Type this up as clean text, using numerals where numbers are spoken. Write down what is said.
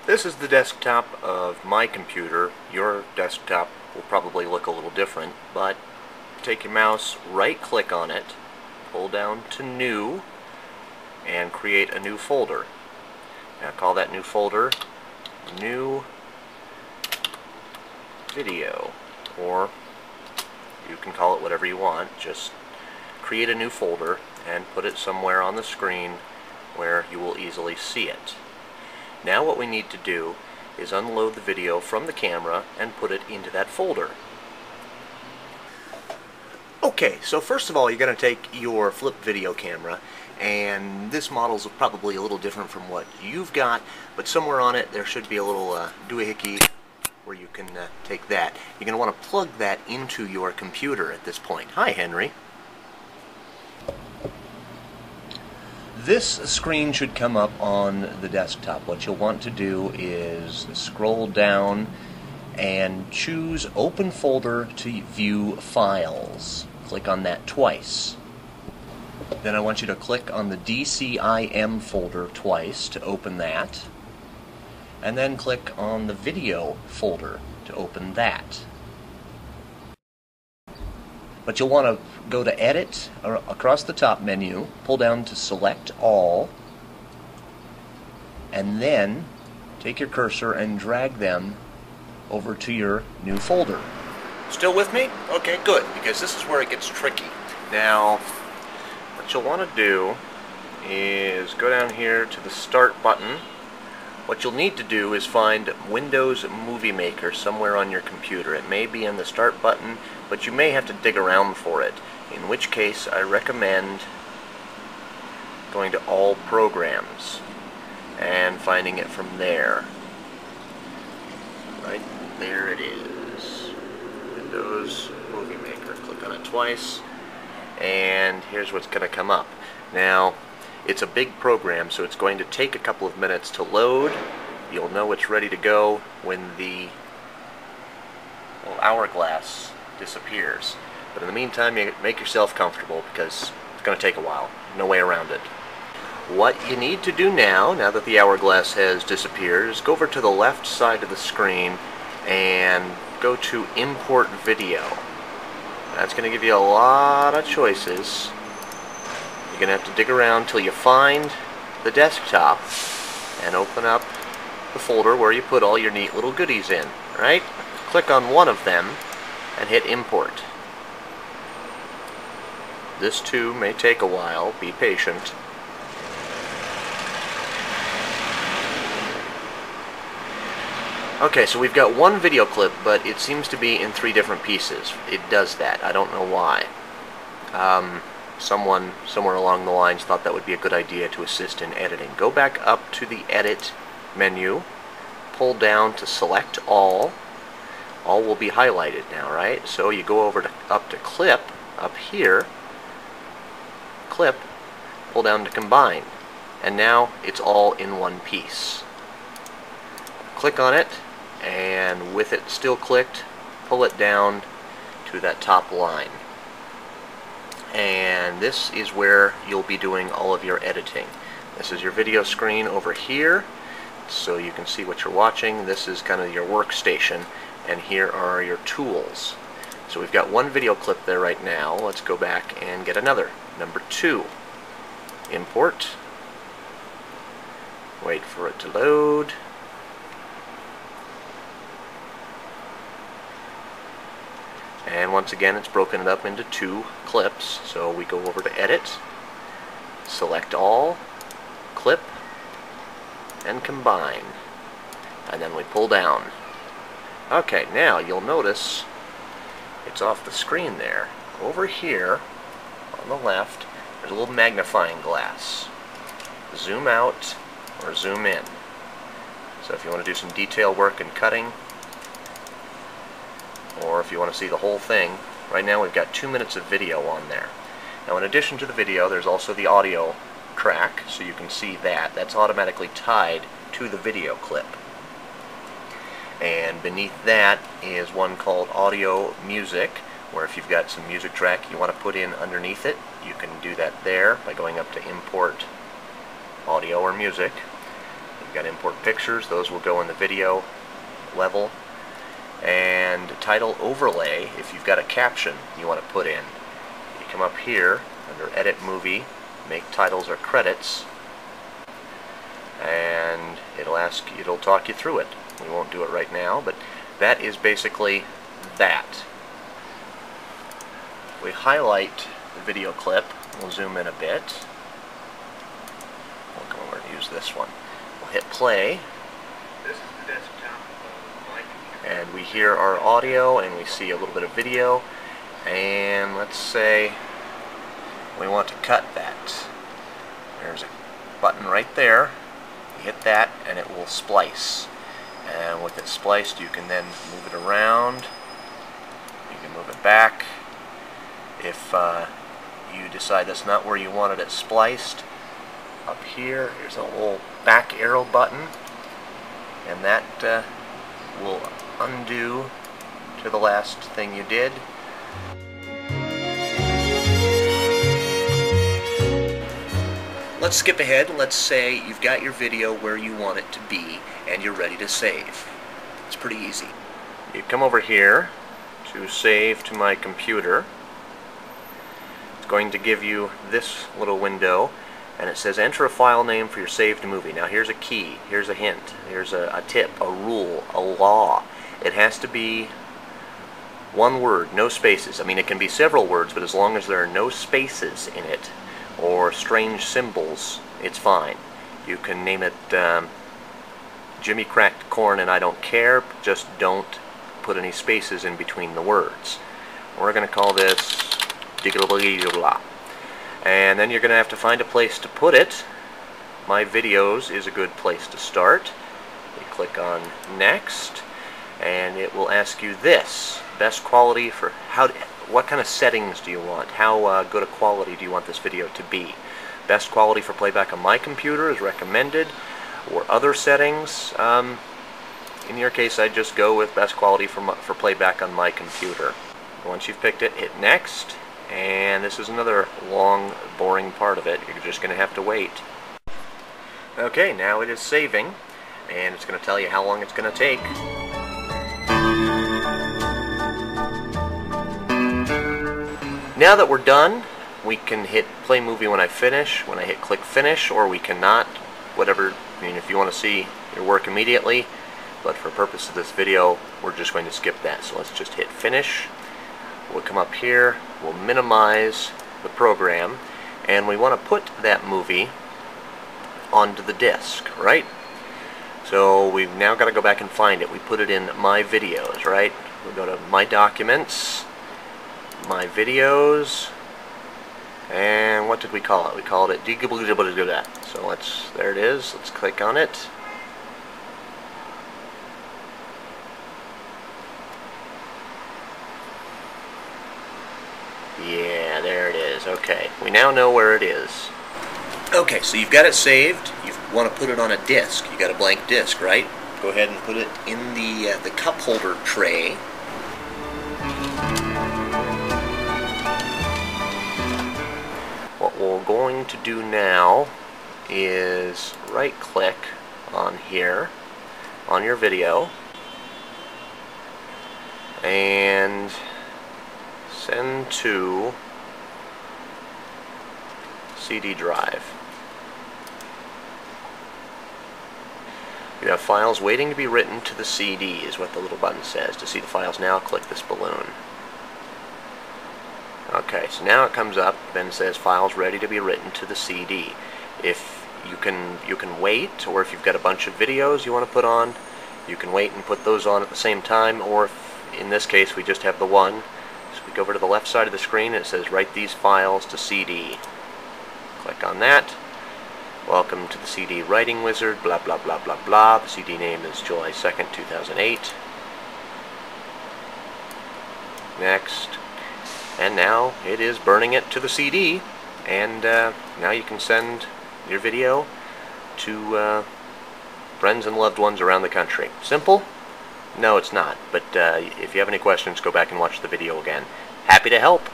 This is the desktop of my computer. Your desktop will probably look a little different, but take your mouse, right-click on it, pull down to New, and create a new folder. Now call that new folder New Video, or you can call it whatever you want. Just create a new folder and put it somewhere on the screen where you will easily see it. Now what we need to do is unload the video from the camera and put it into that folder. Okay, so first of all you're going to take your flip video camera, and this model's probably a little different from what you've got, but somewhere on it there should be a little doohickey where you can take that. You're going to want to plug that into your computer at this point. Hi, Henry. This screen should come up on the desktop. What you'll want to do is scroll down and choose Open Folder to view files. Click on that twice. Then I want you to click on the DCIM folder twice to open that. And then click on the Video folder to open that. But you'll want to go to Edit, or across the top menu, pull down to Select All, and then take your cursor and drag them over to your new folder. Still with me? Okay, good, because this is where it gets tricky. Now, what you'll want to do is go down here to the Start button. What you'll need to do is find Windows Movie Maker somewhere on your computer. It may be in the Start button, but you may have to dig around for it, in which case I recommend going to All Programs and finding it from there. Right there it is. Windows Movie Maker. Click on it twice, and here's what's going to come up. Now, it's a big program, so it's going to take a couple of minutes to load. You'll know it's ready to go when the little hourglass disappears. But in the meantime, you make yourself comfortable, because it's going to take a while. No way around it. What you need to do now that the hourglass has disappeared, is go over to the left side of the screen and go to Import Video. That's going to give you a lot of choices. You're going to have to dig around till you find the desktop and open up the folder where you put all your neat little goodies in, right? Click on one of them and hit Import. This too may take a while. Be patient. Okay, so we've got one video clip, but it seems to be in 3 different pieces. It does that. I don't know why. Someone somewhere along the lines thought that would be a good idea to assist in editing. Go back up to the Edit menu, pull down to Select All. All will be highlighted now, right? So you go over to up to Clip, up here, Clip, pull down to Combine, and now it's all in one piece. Click on it, and with it still clicked, pull it down to that top line. And this is where you'll be doing all of your editing. This is your video screen over here, so you can see what you're watching. This is kind of your workstation, and here are your tools. So we've got one video clip there right now. Let's go back and get another. Number 2. Import. Wait for it to load. And once again, it's broken it up into 2 clips. So we go over to Edit, Select All, Clip, and Combine. And then we pull down. Okay, now you'll notice it's off the screen there. Over here, on the left, there's a little magnifying glass. Zoom out or zoom in. So if you want to do some detail work and cutting, or if you want to see the whole thing, right now we've got 2 minutes of video on there. Now in addition to the video, there's also the audio track, so you can see that. That's automatically tied to the video clip. And beneath that is one called Audio Music, where if you've got some music track you want to put in underneath it, you can do that there by going up to Import Audio or Music. You've got import pictures, those will go in the video level. And title overlay, if you've got a caption you want to put in, you come up here under Edit Movie, make titles or credits, and it'll talk you through it. We won't do it right now, but that is basically that. We highlight the video clip. We'll zoom in a bit. We'll come over and use this one. We'll hit play. This is the desktop of my computer. And we hear our audio and we see a little bit of video. And let's say we want to cut that. There's a button right there. You hit that and it will splice. And with it spliced, you can then move it around. You can move it back. If you decide that's not where you wanted it spliced, up here, here's a little back arrow button, and that will undo to the last thing you did. Let's skip ahead and let's say you've got your video where you want it to be and you're ready to save. It's pretty easy. You come over here to save to my computer. It's going to give you this little window and it says enter a file name for your saved movie. Now here's a key, here's a hint, here's a tip, a rule, a law. It has to be one word, no spaces. I mean, it can be several words, but as long as there are no spaces in it or strange symbols, it's fine. You can name it Jimmy Cracked Corn and I Don't Care, just don't put any spaces in between the words. We're going to call this Digga-blah. And then you're going to have to find a place to put it. My videos is a good place to start. You click on next and it will ask you this: best quality for what kind of settings do you want? How good a quality do you want this video to be? Best quality for playback on my computer is recommended, or other settings. In your case, I'd just go with best quality for playback on my computer. Once you've picked it, hit next, and this is another long, boring part of it. You're just going to have to wait. Okay, now it is saving, and it's going to tell you how long it's going to take. Now that we're done, we can hit play movie when I finish, when I hit click finish, or we cannot, whatever. I mean, if you want to see your work immediately, but for purpose of this video, we're just going to skip that. So let's just hit finish. We'll come up here, we'll minimize the program, and we want to put that movie onto the disk, right? So we've now got to go back and find it. We put it in My Videos, right? We'll go to My Documents, My Videos, and what did we call it? We called it Digga-blah. So there it is. Let's click on it. Yeah, there it is. Okay, we now know where it is. Okay, so you've got it saved. You want to put it on a disk. You got a blank disk, right? Go ahead and put it in the cup holder tray. What we're going to do now is right-click on here, on your video, and send to CD drive. You have files waiting to be written to the CD, is what the little button says. To see the files now, click this balloon. Okay, so now it comes up and says files ready to be written to the CD. If you can wait, or if you've got a bunch of videos you want to put on, you can wait and put those on at the same time, or if, in this case, we just have the one. So we go over to the left side of the screen and it says write these files to CD. Click on that. Welcome to the CD writing wizard, blah blah blah blah blah. The CD name is July 2nd, 2008. Next. And now it is burning it to the CD, and now you can send your video to friends and loved ones around the country. Simple? No, it's not. But if you have any questions, go back and watch the video again. Happy to help.